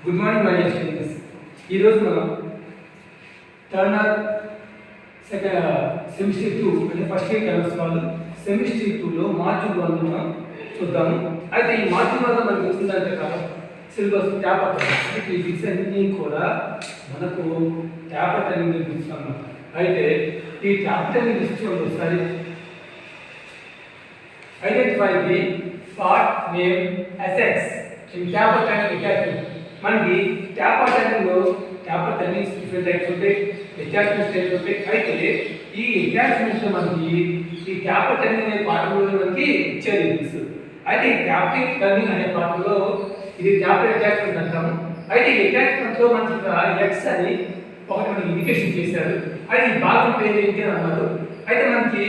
Good morning my dear students. ఈరోజు మనం Turner semester 2 అంటే ఫస్ట్ ఇయర్ టర్నర్స్ వాళ్ళు సెమిస్టర్ 2లో మాడ్యూల్ 1 మనం చూద్దాము. అయితే ఈ మాడ్యూల్ 1 మనకు వచ్చిందంటే సిలబస్ ట్యాపర్ అంటే ఈ బిట్స్ అన్ని కూడా మనకు ట్యాపర్ టైమింగ్ చూపిస్తాం. అయితే ఈ ట్యాపర్ టైమింగ్ చూడండి ఒకసారి. Identify the part name assets in taper timing attachment. మనకి ట్యాపర్ టైమింగ్లో ట్యాపర్ టైమింగ్స్ డిఫరెంట్ టైప్స్ ఉంటాయి, అటాచ్మెంట్స్ టైప్స్ ఉంటాయి. అయితే ఈ అటాచ్మెంట్స్ మనకి ఈ ట్యాపర్ టైమింగ్ అనే పార్ట్లో మనకి ఇచ్చేది బిట్స్. అయితే ఈ ట్యాపర్ టైమింగ్ అనే పార్ట్లో ఇది ట్యాపర్ అటాచ్మెంట్ అంటాము. అయితే ఈ అటాచ్మెంట్లో మనకి ఎక్స్ అని ఒకటి మనకి ఇండికేషన్ చేశారు. అది ఈ భాగం పేరు ఏంటి అని అన్నారు. అయితే మనకి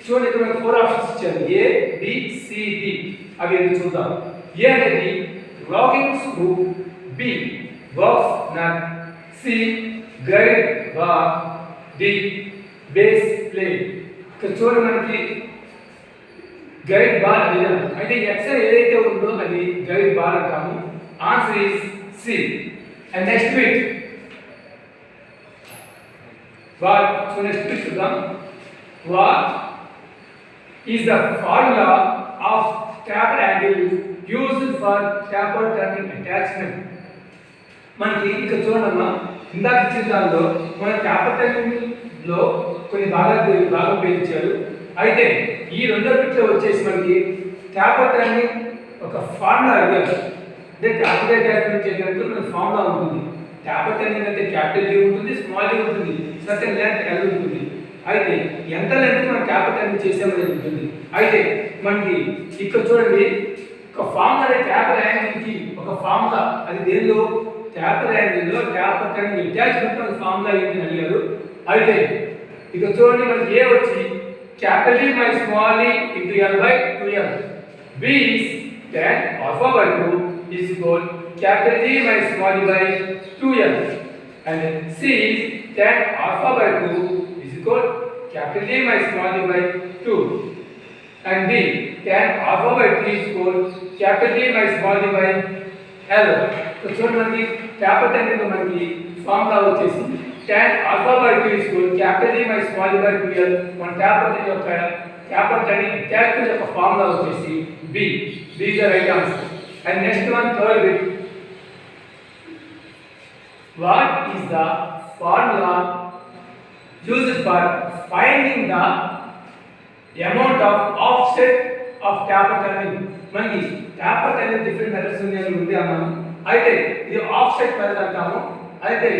చూడండి ఇక్కడ మనకి 4 ఆప్షన్స్ ఇచ్చారు, ఏ బి సి డి. అవి ఏంటి చూద్దాం. ఏ అనేది locking screw, B box nut, C guide bar, D base plate. ఇక్కడ చూడండి మనకి గైడ్ బార్ అనేది అయితే ఎక్స్ ఏదైతే ఉందో అది గైడ్ బార్ అంటాము. Answer is C. And next bit what. So next bit చూద్దాం. What is the formula of taper angle used for taper turning attachment. మనకి ఇక్కడ చూడమ్మా, ఇందాక ఇచ్చిన దానిలో మన ట్యాపర్ టర్నింగ్ లో కొన్ని భాగం పేర్చారు. అయితే ఈ రెండో బిట్లో వచ్చేసి మనకి ట్యాపర్ టర్నింగ్ ఒక ఫార్ములా అడిగారు. అంటే ట్యాపర్ అటాచ్మెంట్ చేయడానికి మనకి ఫార్ములా ఉంటుంది. ట్యాపర్ టర్నింగ్ అంటే క్యాపిటల్ డి ఉంటుంది, స్మాల్ డి ఉంటుంది, సర్టెన్ లెంత్ ఎల్ ఉంటుంది. అయితే ఎంత లెంత్ మనం ట్యాపర్ టర్నింగ్ చేసామనేది ఉంటుంది. అయితే మనకి ఇక్కడ చూడండి ఒక ఫార్ములా, ట్యాపర్ యాంగిల్కి ఒక ఫార్ములా. అది దేనిలో? ట్యాపర్ యాంగిల్లో ట్యాపర్ టర్నింగ్ అటాచ్మెంట్ ఒక ఫార్ములా ఏంటి అని అడిగారు. అయితే ఇక్కడ చూడండి మనకి ఏ వచ్చి capital D my small D into L by 2l. B is tan alpha by 2 is equal capital D by small d by 2l. And C is tan alpha by 2 is equal capital D by small d by 2. And D tan alpha by 3 is equal capital D by small d by L. So చూడండి మనకి taper turning లో మనకి formula వచ్చేసి tan alpha by 2 is equal capital D by small d by 2l. మన taper turning యొక్క taper turning attachment యొక్క formula వచ్చేసి B. B is the right answer. And next one, third bit. What is the formula used for finding the amount of offset of taper turning? మనకి taper turning different methods ఉంది అన్నాము. అయితే ఇది offset method అంటాము. అయితే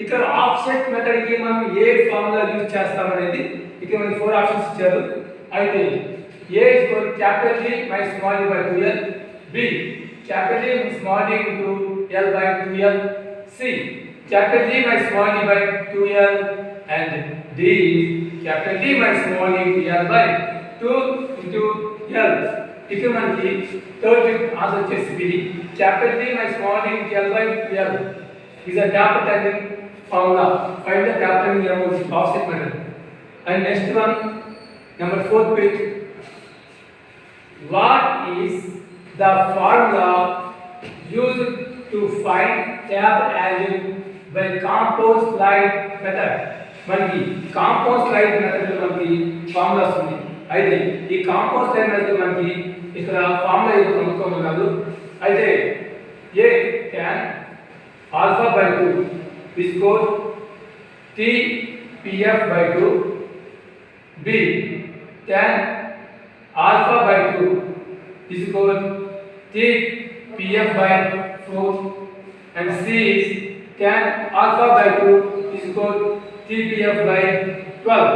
ఇక్కడ offset method కి మనం ఏ ఫార్ములా యూజ్ చేస్తాం అనేది ఇక్కడ మనకి 4 ఆప్షన్స్ ఇచ్చారు. అయితే A is equal to capital D minus small d by 2l. B capital D minus small d into L by 2l. C capital D minus small d by 2l. And D is capital D minus small d into L by 2 into L. ఇక్కడ మనకి third bit answer వచ్చేసి B capital D minus small d into L by 2l is a taper turning formula. Find the taper turning amount of offset method. And next one, number 4th bit. What is the formula used to find taper angle by compound slide method? మనకి compound slide method లో మనకి formulas ఉన్నాయి. అయితే ఈ compound slide method మనకి ఇక్కడ formula ఏదో కనుక్కోమన్నారు. అయితే ఏ tan alpha by 2 is equal T pf by 2. B tan alpha by 2 is equal T pf by 4. And C is tan alpha by 2 is equal T pf by 12.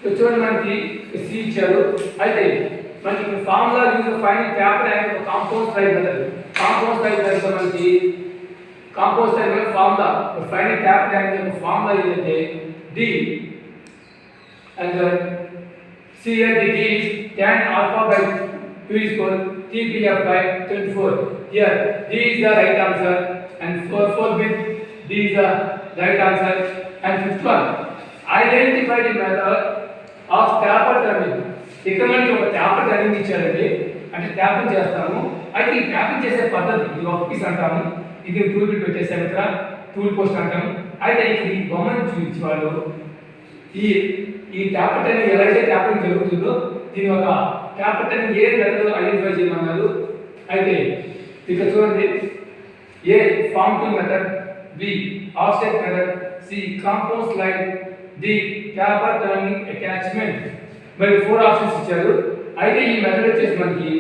तो చూడండి మనకి C ఇచ్చారు. అయితే మనకి formula use finding taper angle compound slide method. Compound slide method లో మనకి compound slide method formula finding taper angle formula ఏంటంటే D and C here the D is tan alpha by 2 is equal T pf by 24. Here D is the right answer and fourth bit D is the right answer. And fifth one, identify the method of taper turning. ఇక్కడ మనకి ఒక taper turning ఇచ్చారండి. అంటే tapping చేస్తాము. అయితే ఈ tapping చేసే పద్ధతి ఇది వర్క్ పీస్ అంటాము. ఇది టూల్ బిట్ పెట్టేసాము ఇక్కడ టూల్ పోస్ట్ అంటాము. అయితే ఈ బొమ్మను చూపించి వాళ్ళు ఈ ఈ ట్యాపర్ టర్నింగ్ ఎలా అయితే ట్యాపింగ్ జరుగుతుందో దీని ఒక ట్యాపర్ టర్నింగ్ ఏ మెథడ్ ఐడెంటిఫై చేయమన్నారు. అయితే ఇక్కడ చూడండి, A form tool method, B offset method, C compound slide, D taper turning attachment. మరి 4 ఆప్షన్స్ ఇచ్చారు. అయితే ఈ మెథడ్ వచ్చేసి మనకి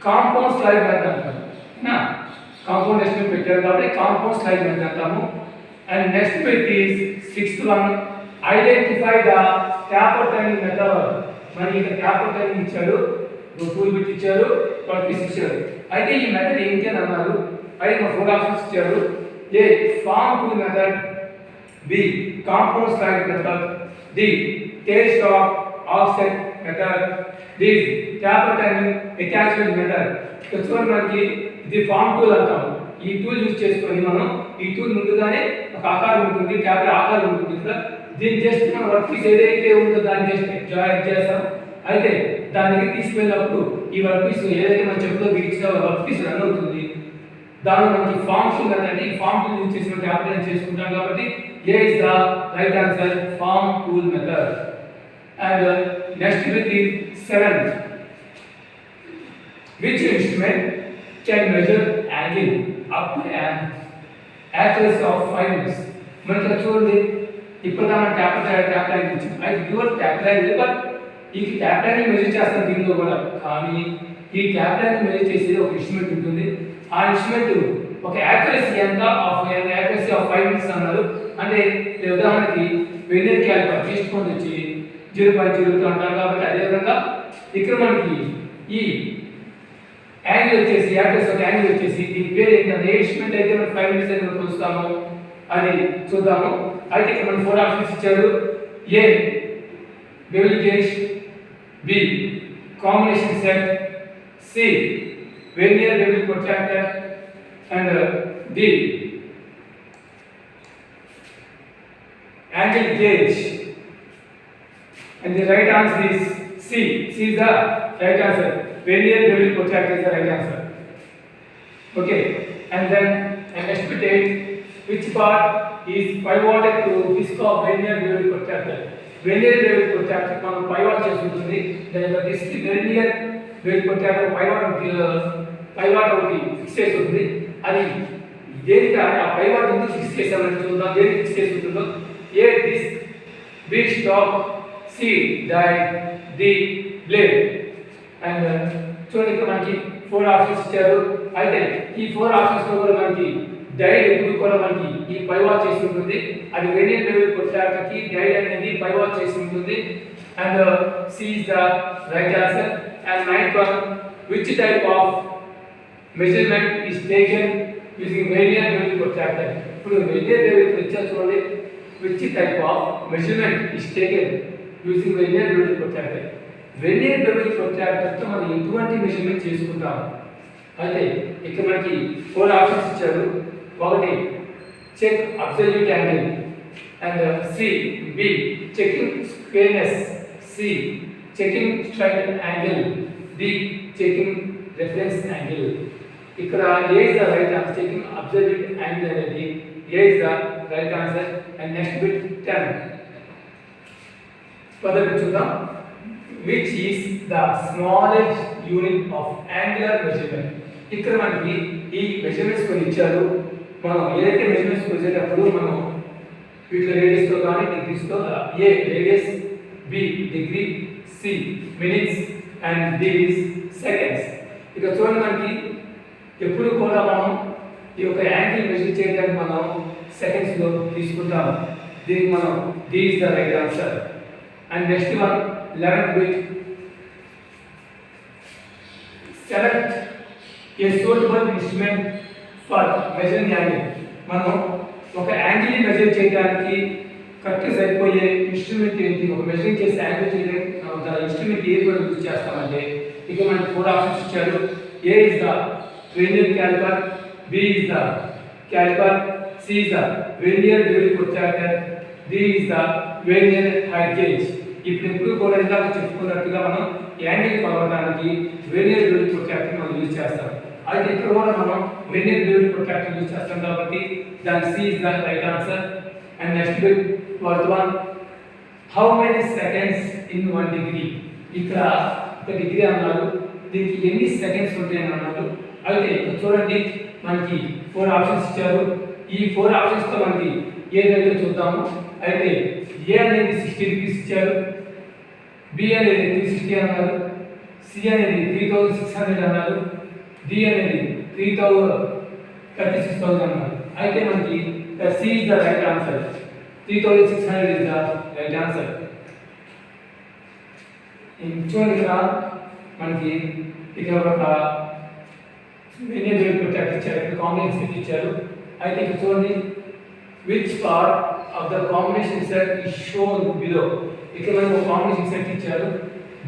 కాంపౌండ్ స్లైడ్ మెథడ్ అంటారు. కాంపౌండ్ ఎస్టిమేట్ పెట్టారు కాబట్టి కాంపౌండ్ స్లైడ్ మెథడ్ అంటాము. And next bit is 6th one, identify the taper turning method. మరి ఇక్కడ ట్యాపర్ టర్నింగ్ ఇచ్చారు, టూల్ బిట్ ఇచ్చారు, వర్క్ ఇచ్చారు. అయితే ఈ మెథడ్ ఏంటి అని అన్నారు. అయితే 4 ఆప్షన్స్ ఇచ్చారు. A form tool method, B compound slide method, D tail stock offset method, D taper turning attachment method. ఇక్కడ చూడండి, మనకి ఇది ఫార్మ్ టూల్ అంటాము. ఈ టూల్ యూజ్ చేసుకొని మనం ఈ టూల్ ముందుగానే ఒక ఆకారం ఉంటుంది, ట్యాపర్ ఆకారం ఉంటుంది ఇక్కడ. దీన్ని జస్ట్ మనం వర్క్ పీస్ ఏదైతే ఉందో దాన్ని జస్ట్ జాయిన్ చేస్తాం. అయితే దానికి తీసుకెళ్ళినప్పుడు ఈ వర్క్ పీస్ ఏదైతే మనం చెప్పులో బిగించిన వర్క్ పీస్ రన్ అవుతుంది. దానిలో మనకి ఫార్మ్ టూల్ అంటే ఈ ఫార్మ్ టూల్ యూజ్ చేసి మనం ట్యాపర్ చేసుకుంటాం కాబట్టి A is the right answer, form tool method. And next with the 7th, which instrument can measure angle up to an accuracy of 5 minutes. మనకి చూడండి, ఇప్పుడు మనం ట్యాపర్ యాంగిల్ ఇచ్చాం. అయితే డ్యూయల్ ట్యాపర్ యాంగిల్, బట్ ఈ taper angle measure చేస్తాం దీనిలో కూడా. కానీ ఈ ట్యాపర్ యాంగిల్ మెజర్ చేసేది ఒక ఇన్స్ట్రుమెంట్ ఉంటుంది. ఆ ఇన్స్ట్రుమెంట్ ఒక యాక్యురసీ ఎంత యాక్యురసీ ఆఫ్ 5 minutes అన్నారు. అంటే ఉదాహరణకి వెర్నియర్ క్యాలిపర్ తీసుకొని వచ్చి 0.02 అంటాం కాబట్టి అదేవిధంగా ఇక్కడ మనకి ఈ యాంగిల్ వచ్చేసి యాక్యురసీ ఆఫ్ యాంగిల్ వచ్చేసి దీని పేరు ఏంటంటే ఏ ఇన్స్ట్రుమెంట్ అయితే మనం 5 minutes అని కొలుస్తాము అది చూద్దాము. అయితే ఇక్కడ మనం 4 ఆప్షన్స్ ఇచ్చారు. A bevel gauge, B combination set, C vernier bevel protractor, and D angle gauge. And the right answer is C. C is the right answer. Vernier bevel protractor is the right answer. Okay. And then next bit 8, which part is pivoted to disc of vernier bevel protractor? Vernier bevel protractor మనం pivot చేసి ఉంటుంది. దానిలో disc vernier bevel protractor pivot ఒకటి fix చేసి ఉంటుంది. అది దేనికి ఆ పైవాట్ ఎందుకు ఫిక్స్ చేసామని చూద్దాం. దేనికి ఫిక్స్ చేసి ఉంటుందో. A disc, B stock, C die, D blade. And చూడండి, ఇక్కడ మనకి 4 ఆప్షన్స్ ఇచ్చారు. అయితే ఈ 4 ఆప్షన్స్ లో కూడా మనకి డైడ్ ఎప్పుడు కూడా మనకి ఈ పైవాట్ చేసి ఉంటుంది. అది వెర్నియర్ బెవెల్ ప్రొట్రాక్టర్ కి డైడ్ అనేది పైవాట్ చేసి ఉంటుంది. And C is the right answer. And 9th one, which type of measurement is taken using vernier bevel protractor? ఇప్పుడు వెర్నియర్ బెవెల్ ప్రొట్రాక్టర్ చూడండి, which type of measurement is taken using vernier bevel protractor. vernier bevel protractor తో మనం ఎటువంటి measurement చేసుకుంటాం. అయితే ఇక్కడ మనకి 4 options ఇచ్చారు. ఒకటి check absolute angle, and C B checking squareness, C checking straight angle, D checking reference angle. ఇక్కడ A is the right answer, checking absolute angle అనేది A is the right answer. And next bit 10, పదవి చూద్దాం. which is the smallest unit of angular measurement. ఇక్కడ మనకి ఈ measurements కొన్ని ఇచ్చారు. మనం ఏదైతే మెజర్మెంట్స్ వచ్చేటప్పుడు మనం వీటిలో రేడియస్ తో కానీ డిగ్రీస్ తో, A radius, B degree, C minutes, and D is seconds. ఇక చూడండి, మనకి ఎప్పుడు కూడా మనం ఈ యొక్క యాంగిల్ మెజర్ చేయడానికి మనం సెకండ్స్ లో తీసుకుంటాము. దీనికి మనం D is the right answer. And next one 11th bit, select a suitable instrument for measuring angle. మనం ఒక యాంగిల్ మెజర్ చేయడానికి కరెక్ట్ సరిపోయే ఇన్స్ట్రుమెంట్ ఏంటి, ఒక మెజరింగ్ చేసే యాంగిల్ చేయడానికి ఇన్స్ట్రుమెంట్ ఏది కూడా యూజ్ చేస్తామంటే ఇక మనకి 4 ఆప్షన్స్ ఇచ్చారు. A is the vernier caliper, B is the caliper, C is the vernier bevel protractor, D is the vernier height gauge. ఇప్పుడు కూడా ఇందాక చెప్పుకున్నట్టుగా మనం యాంగిల్ కొలవడానికి వెర్నియర్ బేస్డ్ ప్రొట్రాక్టర్ మనం యూజ్ చేస్తాం. అయితే ఇక్కడ కూడా మనం వెర్నియర్ బేస్డ్ ప్రొట్రాక్టర్ యూజ్ చేస్తాం కాబట్టి దాని C is the right answer. And next bit fourth one, how many seconds in 1 degree. ఇక్కడ ఒక డిగ్రీ అన్నారు, దీనికి ఎన్ని సెకండ్స్ ఉంటాయని అన్నారు. అయితే ఇక్కడ చూడండి మనకి 4 ఆప్షన్స్ ఇచ్చారు. ఈ 4 ఆప్షన్స్ తో మనకి ఏదైతే చూద్దాము. అయితే ఏ అనేది 60 డిగ్రీస్ ఇచ్చారు, బి అనేది 360 అన్నారు, సి అనేది 3600 అన్నారు, డి అనేది 36,000 అన్నారు. అయితే మనకి C is the right answer. 3600 is the right answer. చూడండి ఇక్కడ మనకి ఇక్కడ ఒక వెర్నియర్ బేస్డ్ ప్రొట్రాక్టర్ ఇచ్చారు, ఇక్కడ కాంబినేషన్ సెట్ ఇచ్చారు. అయితే ఇక్కడ చూడండి which part of the combination set is shown below. ఇక్కడ మనకు ఒక కాంబినేషన్ సెట్ ఇచ్చారు,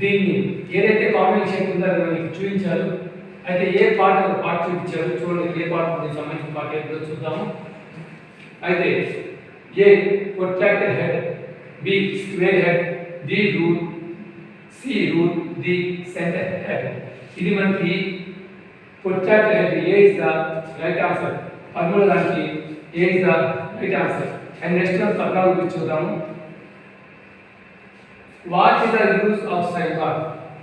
దీన్ని ఏదైతే కాంబినేషన్ ఉందో అది మనకి చూపించారు. అయితే ఏ పార్ట్ చూపించారు, చూడండి ఏ పార్ట్ దీనికి సంబంధించిన పార్ట్ ఏంటో చూద్దాము. అయితే A protractor head, B square head, D root, C root, D centre head. ఇది మనకి protractor head. A is the right answer. Formula దానికి A is the right answer. And next one 14 చూద్దాము. What is the use of sine bar.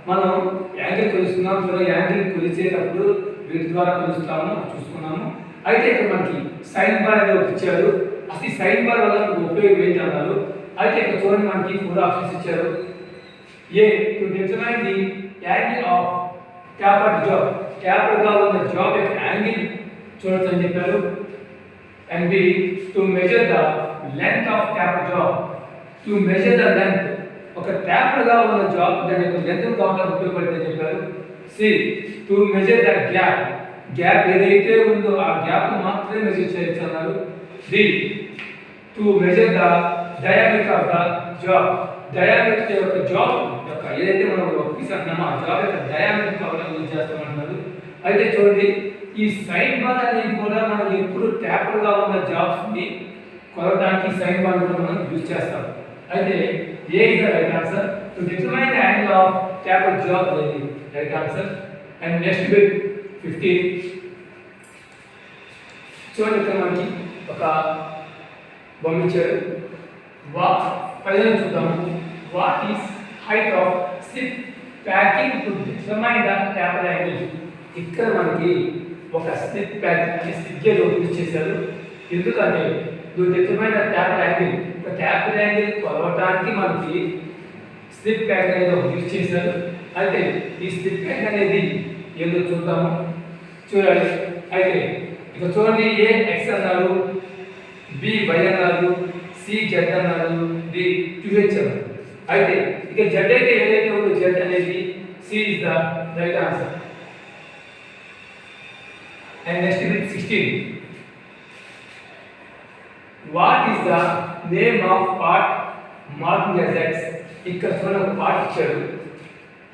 మనం angle కొలుస్తున్నాం కదా, angle కొలిచేటప్పుడు వీటి ద్వారా కొలుస్తాము చూసుకున్నాము. అయితే ఇక్కడ మనకి సైన్ బార్ అనేది ఒకటి ఇచ్చారు. అసలు సైన్ బార్ వల్ల ఉపయోగం ఏంటి అన్నారు. అయితే ఇక్కడ చూడండి మనకి 4 ఆప్షన్స్ ఇచ్చారు. A to determine the angle of tapered job, tapered గా ఉన్న జాబ్ యొక్క యాంగిల్ చూడొచ్చు అని చెప్పారు. And B to measure the length of taper job, to measure the length ఒక ట్యాపర్ గా ఉన్న జాబ్ దాని యొక్క లెంత్ కావడానికి ఉపయోగపడుతుందని చెప్పారు. C to measure the gap, gap ఏదైతే ఉందో ఆ గ్యాప్ మాత్రమే మెజర్ చేయొచ్చు అన్నారు. D to measure the diameter of the job, diameter యొక్క జాబ్ యొక్క ఏదైతే మనం ఒక పీస్ అంటున్నామో ఆ జాబ్ యొక్క డయామీటర్ కావడానికి యూజ్ చేస్తామంటున్నారు. అయితే చూడండి ఈ సైన్ బార్ అనేది కూడా మనం ఎప్పుడు ట్యాపర్ గా ఉన్న జాబ్స్ ని కొలవడానికి సైన్ బార్ కూడా మనం యూజ్ చేస్తాం. అయితే A is the right answer. To determine the angle of taper job అనేది right answer. And next bit 15. చూడండి ఇక్కడ మనకి ఒక బొమ్మ ఇచ్చారు. పైన చూద్దాము. What is height of slip packing to determine the taper angle. ఇక్కడ మనకి ఒక స్లిప్ ప్యాక్ అని స్లిప్ గేజ్ యూజ్ చేశారు. ఎందుకంటే డిటర్మైన్ ద ట్యాపర్ యాంగిల్, ఒక ట్యాపర్ యాంగిల్ కొలవడానికి మనకి స్లిప్ ప్యాక్ అనేది యూజ్ చేశారు. అయితే ఈ స్లిప్ ప్యాక్ అనేది ఏదో చూద్దాము. చూడండి అయితే ఇక చూడండి ఏ ఎక్స్ అన్నారు, బి వై అన్నారు, సి జెడ్ అన్నారు, డి క్యూహెచ్ అన్నారు. అయితే ఇక జెడ్ అయితే ఏదైతే ఉందో జెడ్ అనేది C is the right answer. And next bit 16. What is the name of part marked as X? ఇక్కడ చూడండి ఒక పార్ట్ ఇచ్చాడు.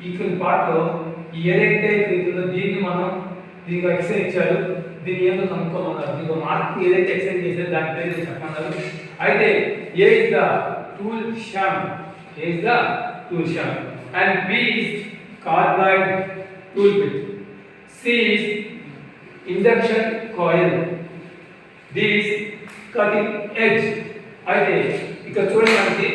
ఈ పార్ట్ లో ఏదైతే ఉందో దీన్ని మనం దీనికి ఎక్స్ ఇచ్చారు, దీన్ని ఏదో కనుక్కోమన్నారు. దీనికి మార్క్ ఏదైతే ఎక్స్టెండ్ చేశారో దాని పేరు చెప్పమన్నారు. అయితే A is the tool shank, A is the tool shank. And B is carbide tool bit, C is induction coil, this cutting edge. అయితే ఇక్కడ చూడండి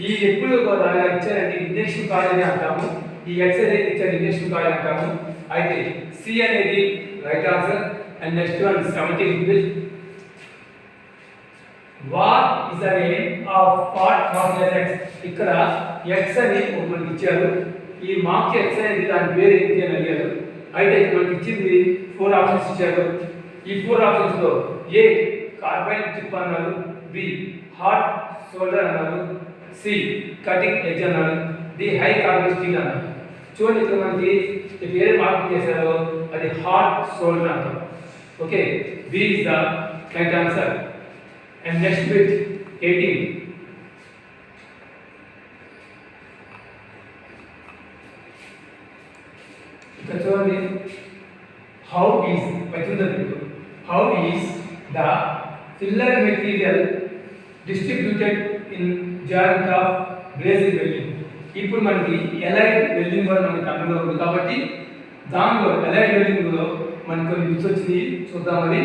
ఈ ఎప్పుడు కూడా ఇచ్చారంటే ఇండక్షన్ కాయిల్ అని అంటాము, ఈ ఎక్స్ అనేది ఇచ్చారు ఇండక్షన్ కాయిల్ అంటాము. అయితే సి అనేది right answer. And next one 17. What is the name of part marked as X. ఇక్కడ ఎక్స్ అని మనకి ఇచ్చారు. ఈ మార్క్ ఎక్స్ అనేది దాని పేరు ఏంటి అని అడిగారు. అయితే ఇక్కడ మనకి ఇచ్చింది 4 ఆప్షన్స్ ఇచ్చారు. ఈ 4 ఆప్షన్స్ లో ఏ కార్బైడ్ టిప్ అన్నారు, బి హాట్ షోల్డర్ అన్నారు, సి కటింగ్ ఎడ్జ్ అన్నారు, డి హై కార్బైడ్ స్టీల్ అన్నారు. చూడండి ఇక్కడ మనకి వేరే మార్క్ చేశారో అది హాట్ షోల్డర్ అంటారు. Okay, B is the right answer. And next bit 18. ఇక్కడ చూడండి how is the filler material distributed in joint of brazing welding. ఇప్పుడు మనకి ఎలైట్ వెల్డింగ్ కూడా మనకి అందులో ఉంది కాబట్టి దానిలో ఎలైట్ వెల్డింగ్లో మనకి కొన్ని బిట్స్ వచ్చింది చూద్దాం. అది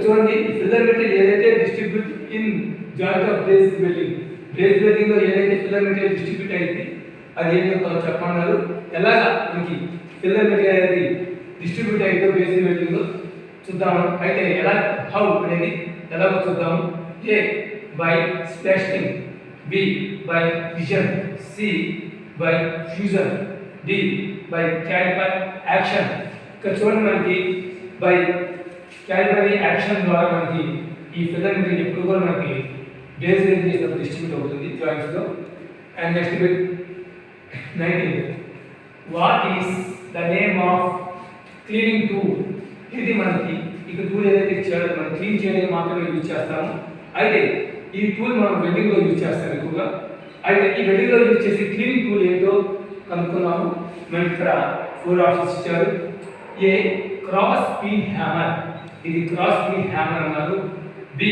చూడండి, ఫిల్లర్ మెటీరియల్ ఏదైతే distribute in joint of brace వెల్డింగ్లో ఏదైతే ఫిల్లర్ మెటీరియల్ డిస్ట్రిబ్యూట్ అయింది అది ఏంటో చెప్పమన్నారు. ఎలాగా మనకి ఫిల్లర్ మెటీరియల్ అనేది డిస్ట్రిబ్యూట్ అయిందో బ్రేస్ వెల్డింగ్లో చూద్దాము. అయితే ఎలా హౌ అనేది ఎలాగో చూద్దాము. A by splashing, B by vision, C by fusion, D by caliper action. ఇక్కడ చూడండి, మనకి బై క్యాలిపర్ యాక్షన్ ద్వారా మనకి ఈ ఫిల్లర్ మెటీరియల్ ఎప్పుడు కూడా మనకి బ్రేస్ వెల్డింగ్ చేసినప్పుడు డిస్ట్రిబ్యూట్ అవుతుంది జాయింట్స్లో. And next bit 19. What is the name of cleaning tool? ఇది మనకి ఇక్కడ టూల్ ఏదైతే ఇచ్చారో మనం క్లీన్ చేయడానికి మాత్రమే యూజ్ చేస్తాము. అయితే ఈ టూల్ మనం వెల్డింగ్లో యూజ్ చేస్తాం ఎక్కువగా. అయితే ఈ వెల్డింగ్లో యూజ్ చేసే క్లీనింగ్ టూల్ ఏంటో కనుక్కున్నాము. మనం ఇక్కడ 4 ఆప్షన్స్ ఇచ్చారు. ఏ క్రాస్ పీన్ హ్యామర్, ఇది క్రాస్ పీన్ హ్యామర్ అన్నారు. బి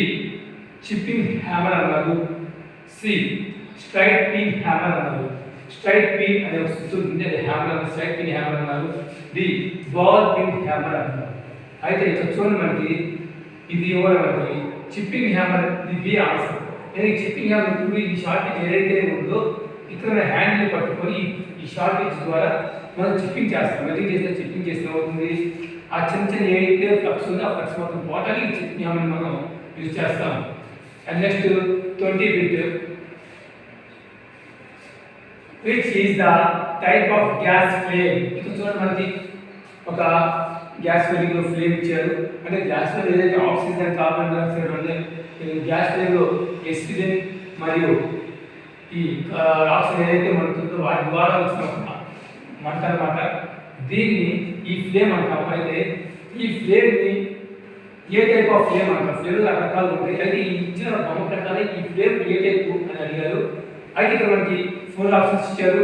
చిప్పింగ్ హ్యామర్ అన్నారు. సి స్ట్రైట్ పీన్ హ్యామర్ అన్నారు. స్ట్రైట్ పీన్ అనే ఒక సూత్రం ఉంది, అది హ్యామర్ అన్నారు. స్ట్రైట్ పీన్ హ్యామర్ అన్నారు. డి బాల్ పిన్ హ్యామర్ అన్నారు. అయితే ఇక్కడ చూడండి, మనకి ఇది కూడా మనకి చిప్పింగ్ హ్యామర్, ఇది బి ఆన్సర్. నేను చిప్పింగ్ హ్యామర్ ఇప్పుడు ఈ షార్టేజ్ ఏదైతే ఉందో ఇక్కడ హ్యాండిల్ పట్టుకొని ఈ షార్టేజ్ ద్వారా మనం చిప్పింగ్ చేస్తాం. వెల్డింగ్ చేస్తే చిప్పింగ్ చేస్తే అవుతుంది. ఆ చిన్న చిన్న ఏదైతే ఫ్లక్స్ ఉందో ఆ ఫ్లక్స్ మొత్తం పోవడానికి చిప్పింగ్ హ్యామర్ మనం యూజ్ చేస్తాం. And next 20 bit, which is the type of gas flame. ఇక్కడ చూడండి, మనకి ఒక గ్యాస్ ఫ్లేమ్లో ఫ్లేమ్ ఇచ్చారు. అంటే గ్యాస్ ఫ్లేమ్ ఏదైతే ఆక్సిజన్, కార్బన్ డైఆక్సైడ్ ఉంది, గ్యాస్ ఫ్లేమ్లో ఆక్సిజన్ మరియు ఈ ఆక్సిజన్ ఏదైతే మండుతుందో వాటి ద్వారా వచ్చిన మంట అన్నమాట. దీన్ని ఈ ఫ్లేమ్ అంటాం. అయితే ఈ ఫ్లేమ్ని ఏ టైప్ ఆఫ్ ఫ్లేమ్ అంటాం? ఫ్లేమ్ రకరకాలు ఉంటాయి. అయితే ఈ ఇచ్చిన బొమ్మ ప్రకారం ఈ ఫ్లేమ్ ఏ టైప్ అని అడిగారు. అయితే ఇక్కడ మనకి 4 ఆప్షన్స్ ఇచ్చారు.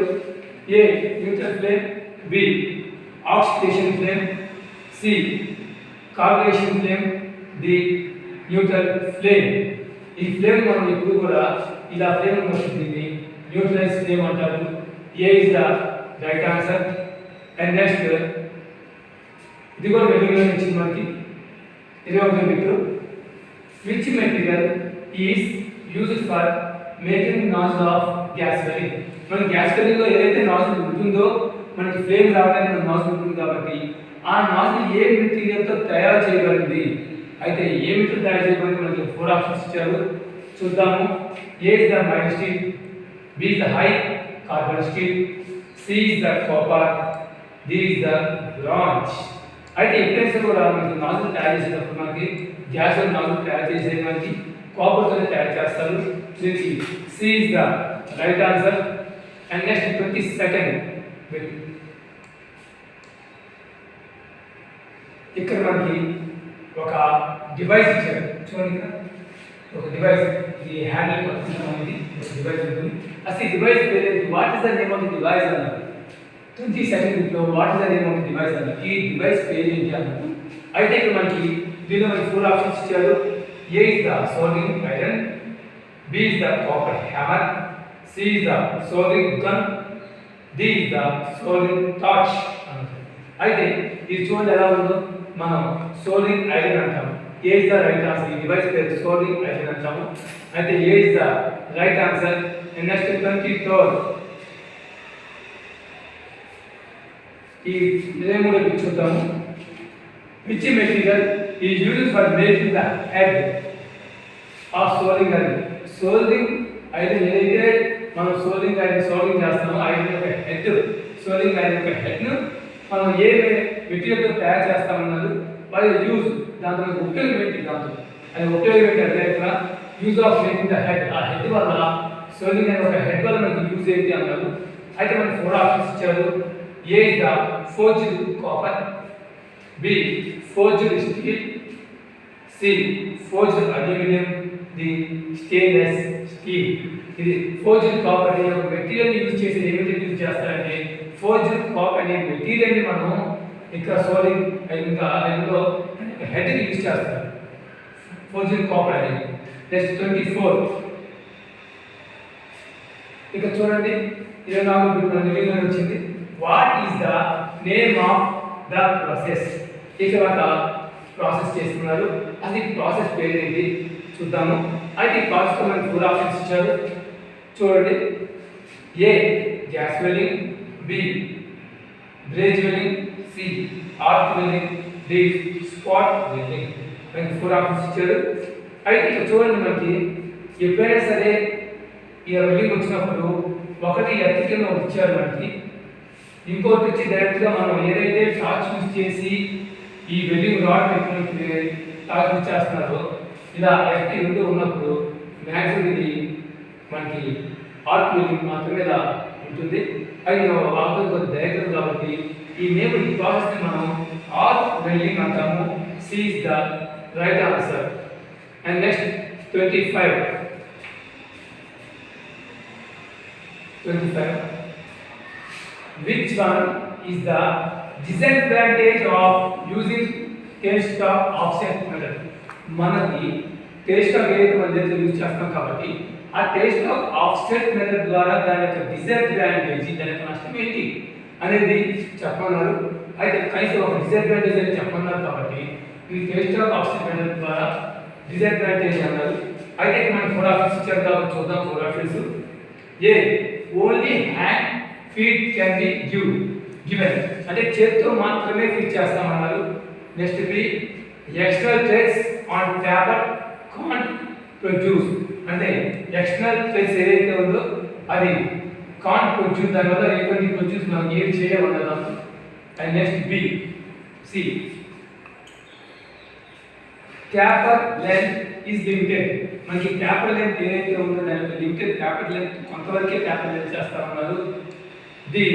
A neutral flame, B oxidation flame, C carbonation flame, D neutral flame. ఈ ఫ్లేమ్ మనం ఎప్పుడు కూడా ఇలా ఫ్లేమ్ వస్తుంది, న్యూట్రలైజ్ ఫ్లేమ్ అంటారు. A is the right answer. And next ఇది కూడా వెల్డింగ్లో ఇచ్చింది మనకి 21 bit. Which material is used for making nozzle of gas welding? మన గ్యాస్ వెల్డింగ్లో ఏదైతే నాజిల్ ఉంటుందో మనకి ఫ్లేమ్ రావడానికి మన నాజిల్ ఉంటుంది కాబట్టి ఆ నాజిల్ ఏ మెటీరియల్తో తయారు చేయబడింది? అయితే ఏ మెటీరియల్ తయారు చేయబడింది మనకి 4 ఆప్షన్స్ ఇచ్చారు. చూద్దాము. A is the mild steel, B is the high carbon steel, C is the copper, D is the bronze. అయితే ఎప్పుడైతే కూడా మనకి నాజిల్ తయారు చేసేటప్పుడు మనకి గ్యాస్ నాజిల్ తయారు చేసేదానికి కాపర్తో తయారు చేస్తారు. దీనికి C is the right answer. And next 22nd bit. ఇక్కడ మనకి ఒక డివైస్ ఇచ్చారు. చూడండి, ఇక్కడ ఒక డివైస్, ఈ హ్యాండిల్ పట్టుకున్నాం, ఇది డివైస్ ఉంటుంది. అసలు ఈ డివైస్ పేరు what is the name of the device అన్నారు. 22nd బిట్లో what is the name of the device అన్నారు. ఈ డివైస్ పేరు ఏంటి అన్నారు. అయితే ఇక్కడ మనకి దీనిలో మనకి 4 ఆప్షన్స్ ఇచ్చారు. A is the soldering iron, B is the copper hammer, C is the soldering gun, D is the soldering torch అన్నారు. అయితే ఇది చూడండి ఎలా ఉందో. మనం సోల్డింగ్ ఐరన్ అంటాము. A is the right answer. ఈ డివైస్ పేరు సోల్డింగ్ ఐరన్ అంటాము. అయితే A is the right answer. And next 23rd. ఈ 23 బిట్ చూద్దాము. Which material is used for making the head of soldering iron? Soldering iron ఏదైతే మనం సోల్డింగ్ చేస్తామో ఐరన్ యొక్క హెడ్, సోల్డింగ్ ఐరన్ యొక్క హెడ్ను మనం ఏ మెటీరియల్తో తయారు చేస్తామన్నారు. వాళ్ళు యూజ్ దాంతో ఉపయోగం ఏంటి? దాంతో అది ఉపయోగం ఏంటి అంటే ఇక్కడ use of making the head. ఆ హెడ్ వల్ల సోల్డింగ్ ఐరన్ యొక్క హెడ్ వల్ల మనకి యూజ్ ఏంటి అన్నారు. అయితే మనకి 4 ఆప్షన్స్ ఇచ్చారు. A is the forged copper, B forged steel, C forged aluminium, the stainless steel. ఇది ఫోర్జ్డ్ కాపర్ అనే ఒక మెటీరియల్ యూజ్ చేసి ఏ మెటీరియల్ యూజ్ చేస్తారంటే ఫోర్జ్డ్ కాపర్ అనే మెటీరియల్ని మనం ఇక్కడ సోల్డింగ్ ఇంకా ఇందులో హెడ్ యూజ్ చేస్తారు. ఫోర్జ్డ్ కాపర్ అనేది. నెక్స్ట్ 24. ఇక్కడ చూడండి, 24 ఇప్పుడు రిలీజ్ అని వచ్చింది. What is the name of the process? ఇక్కడ ప్రాసెస్ చేస్తున్నారు, అది ప్రాసెస్ పేరు ఏంటి చూద్దాము. అయితే ఈ ప్రాసెస్ మనకి 4 ఆప్షన్స్ ఇచ్చారు చూడండి. A gas welding, B braze welding, C arc welding, D spot welding. మనకి 4 ఆప్షన్స్ ఇచ్చారు. అయితే ఇక్కడ చూడండి, మనకి ఎప్పుడైనా సరే ఈ వెల్డింగ్ వచ్చినప్పుడు ఒకటి ఎర్త్ కింద ఇచ్చారు మనకి, ఇంకోటి వచ్చి డైరెక్ట్గా మనం ఏదైతే టార్చ్ యూజ్ చేసి ఈ వెల్డింగ్ రాడ్ పెట్టుకుని టార్చ్ యూజ్ చేస్తున్నారో ఇలా ఎర్త్ రెండు ఉన్నప్పుడు మ్యాక్సిమం ఇది మనకి ఆర్క్ వెల్డింగ్ మాత్రమే ఇలా ఉంటుంది. అది ఆర్క్ డైరెక్ట్ కాబట్టి ఈ నేమ్ ఈ ప్రాసెస్ని మనం ఆర్క్ వెల్డింగ్ అంటాము. C is the right answer. And next 25. Which one is the disadvantage of using tailstock offset method? మనకి tailstock ఏదైతే మన దగ్గర యూజ్ చేస్తాం కాబట్టి ఆ tailstock offset method ద్వారా దాని యొక్క డిసడ్వాంటేజ్, దాని యొక్క నష్టం ఏంటి అనేది చెప్పన్నారు. అయితే కనీసం ఒక డిసడ్వాంటేజ్ అని చెప్పన్నారు కాబట్టి ఈ tailstock offset method ద్వారా డిసడ్వాంటేజ్ అన్నారు. అయితే మనకి 4 ఆప్షన్స్ ఇచ్చారు కాబట్టి చూద్దాం 4 options. A only hand feed can be given, అంటే చేతితో మాత్రమే ఫీడ్ చేస్తామన్నారు. Next B external threads on paper can't produce, అంటే ఎక్స్టర్నల్ థ్రెడ్స్ ఏదైతే ఉందో అది కాంట్ ప్రొడ్యూస్, దానివల్ల ఎటువంటి ప్రొడ్యూస్ మనం ఏం చేయమన్నాం. And next B C paper length is limited, మనకి పేపర్ లెంత్ ఏదైతే ఉందో దాని లిమిటెడ్ పేపర్ లెంత్ కొంతవరకే పేపర్ లెంత్ చేస్తామన్నారు. The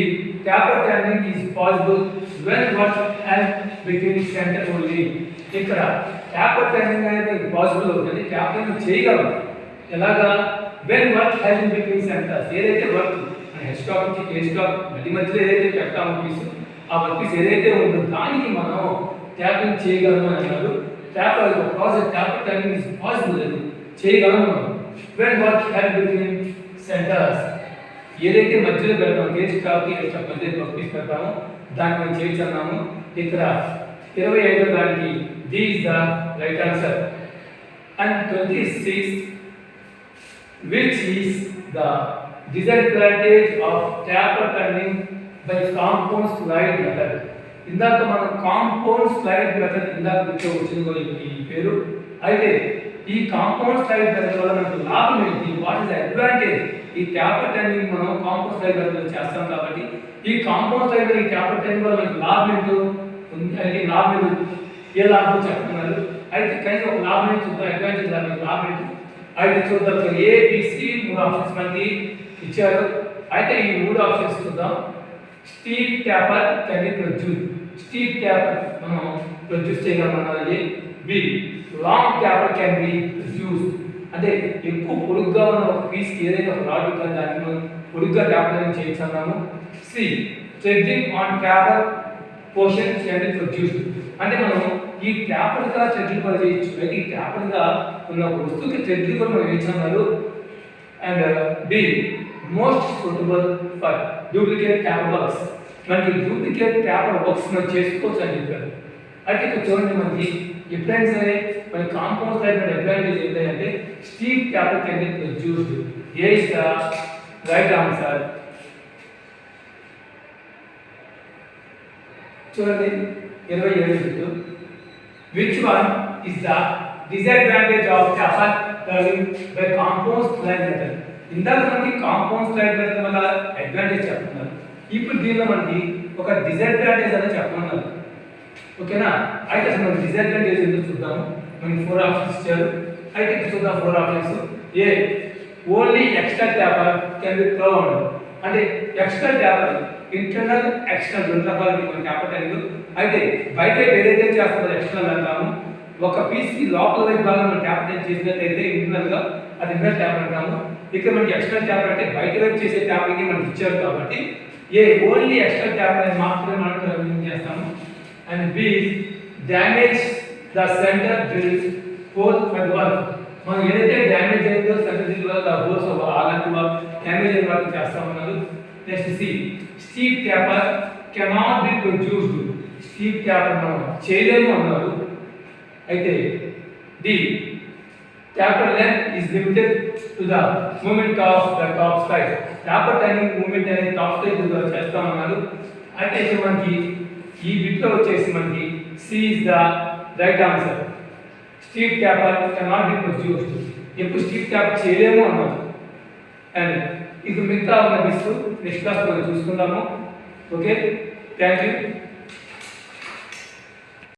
paper turning is possible when work help between centre only, ఇక్కడ పేపర్ టర్నింగ్ అనేది పాసిబుల్ అవుతుంది, పేపర్ చేయగలం ఎలాగా when work help between centres, ఏదైతే వర్క్ హెడ్ స్టాక్ నుంచి కే స్టాక్ మధ్య మధ్యలో ఏదైతే పెడతామో పీస్ ఆ వర్క్ పీస్ ఏదైతే ఉందో దానికి మనం ట్యాపింగ్ చేయగలము అని అన్నారు. Paper process paper turning is possible అని చేయగలము when work help between centres, ఏదైతే మధ్యలో పెడతాము కే స్టాక్ కి స్టాక్ మధ్య వర్క్ పీస్ పెడతామో దాన్ని మనం చేయొచ్చన్నాము. ఇక్కడ 25 దానికి D is the right answer. And 26 which is the disadvantage of taper turning by compound slide method. ఇందాక మనం కాంపౌండ్ స్లైడ్ మెథడ్ ఇందాక వచ్చింది ఈ పేరు. అయితే ఈ కాంపౌండ్ స్లైడ్ మెథడ్ వల్ల మనకు లాభం ఏంటి, వాట్ ఇస్ ద అడ్వాంటేజ్? ఈ ట్యాపర్ టర్నింగ్ మనం కాంపౌండ్ స్లైడ్ మెథడ్ చేస్తాం కాబట్టి ఈ కాంపౌండ్ స్లైడ్ ఈ ట్యాపర్ టర్నింగ్ వల్ల మనకు లాభం ఏంటో అంటే లాభం ఏ లాభం చెప్తున్నారు. అయితే కనీసం ఒక లాభం ఏంటి చూద్దాం, అడ్వాంటేజ్ లాభం ఏంటి అయితే చూద్దాం. ఏబిసి 3 ఆప్షన్స్ మనకి ఇచ్చారు. అయితే ఈ 3 ఆప్షన్స్ చూద్దాం. Steel taper can be produce, steel taper మనం ప్రొడ్యూస్ చేయగలమన్నది. B long taper can be produce, అంటే ఎక్కువ పొడుగ్గా ఉన్న ఒక పీస్ ఏదైతే ఒక రాడ్ ఉంటుందో దాన్ని పొడుగ్గా ట్యాపర్ చేయొచ్చు అన్నాము. C threading on taper portion can be produce, అంటే మనం ఈ ట్యాపర్ గా థ్రెడ్డింగ్ కూడా చేయొచ్చు. అయితే ఈ ట్యాపర్ గా ఉన్న వస్తువుకి థ్రెడ్డింగ్ కూడా మనం వేయచ్చు. And D most suitable for duplicate taper works, మనకి డూప్లికేట్ ట్యాపర్ వర్క్స్ మనం చేసుకోవచ్చు అని చెప్పారు. అయితే ఇక్కడ చూడండి, మనకి ఎప్పుడైనా సరే మన కాంపౌండ్ స్లైడ్ అడ్వాంటేజ్ ఏంటంటే steel taper can be produced. A is the right answer. చూడండి 27. Which one is the disadvantage of taper turning by compound slide method? ఇందాక మనకి కాంపౌండ్ స్లైడ్ మెథడ్ వల్ల అడ్వాంటేజ్ చెప్తున్నారు, ఇప్పుడు దీనిలో మనకి ఒక డిసడ్వాంటేజ్ అనేది చెప్పమన్నారు. ఓకేనా? అయితే అసలు మనకి డిసడ్వాంటేజ్ ఎందుకు చూద్దాము. మనకి 4 ఆప్షన్స్ ఇచ్చారు. అయితే ఇక్కడ చూద్దాం 4 options. A only external taper can B throne, అంటే ఎక్స్టర్నల్ ట్యాపర్ ఇంటర్నల్ ఎక్స్టర్నల్ రెండు రకాలు మన ట్యాపర్ టర్నింగ్. అయితే బయట ఏదైతే చేస్తామో ఎక్స్టర్నల్ అంటాము, ఒక పీస్ కి లోపల వైపు భాగం మనం ట్యాపర్ టర్నింగ్ చేసినట్లయితే ఇంటర్నల్ గా అది ఇంటర్నల్ ట్యాపర్ అంటాము. ఇక్కడ మనకి ఎక్స్టర్నల్ ట్యాపర్ అంటే బయట వైపు చేసే ట్యాపరింగ్ మనకి ఇచ్చారు కాబట్టి ఏ ఓన్లీ ఎక్స్టర్నల్ ట్యాపర్ అని మాత్రమే మనం టర్నింగ్ చేస్తాము. And B damage the centre drill hole for work, మనం ఏదైతే డ్యామేజ్ అయిందో సెంటర్ డ్రిల్ వల్ల హోల్స్ ఆగంటి డ్యామేజ్ అయిన వాటిని చేస్తామన్నారు. Next C steep taper cannot be produced steep taper మనం చేయలేము అన్నారు. అయితే the taper length is limited to the moment of the top slide. Taper turning moment అనేది టాప్ స్లైడ్ ద్వారా చేస్తామన్నారు. అయితే మనకి ఈ బిట్లో వచ్చేసి మనకి C is the right answer. Steep taper cannot be produced, ఎప్పుడు స్టీప్ ట్యాపర్ చేయలేము అన్నారు. అండ్ ఇది మిగతా ఉన్న బిట్స్ నెక్స్ట్ క్లాస్లో చూసుకుందాము. Okay, thank you.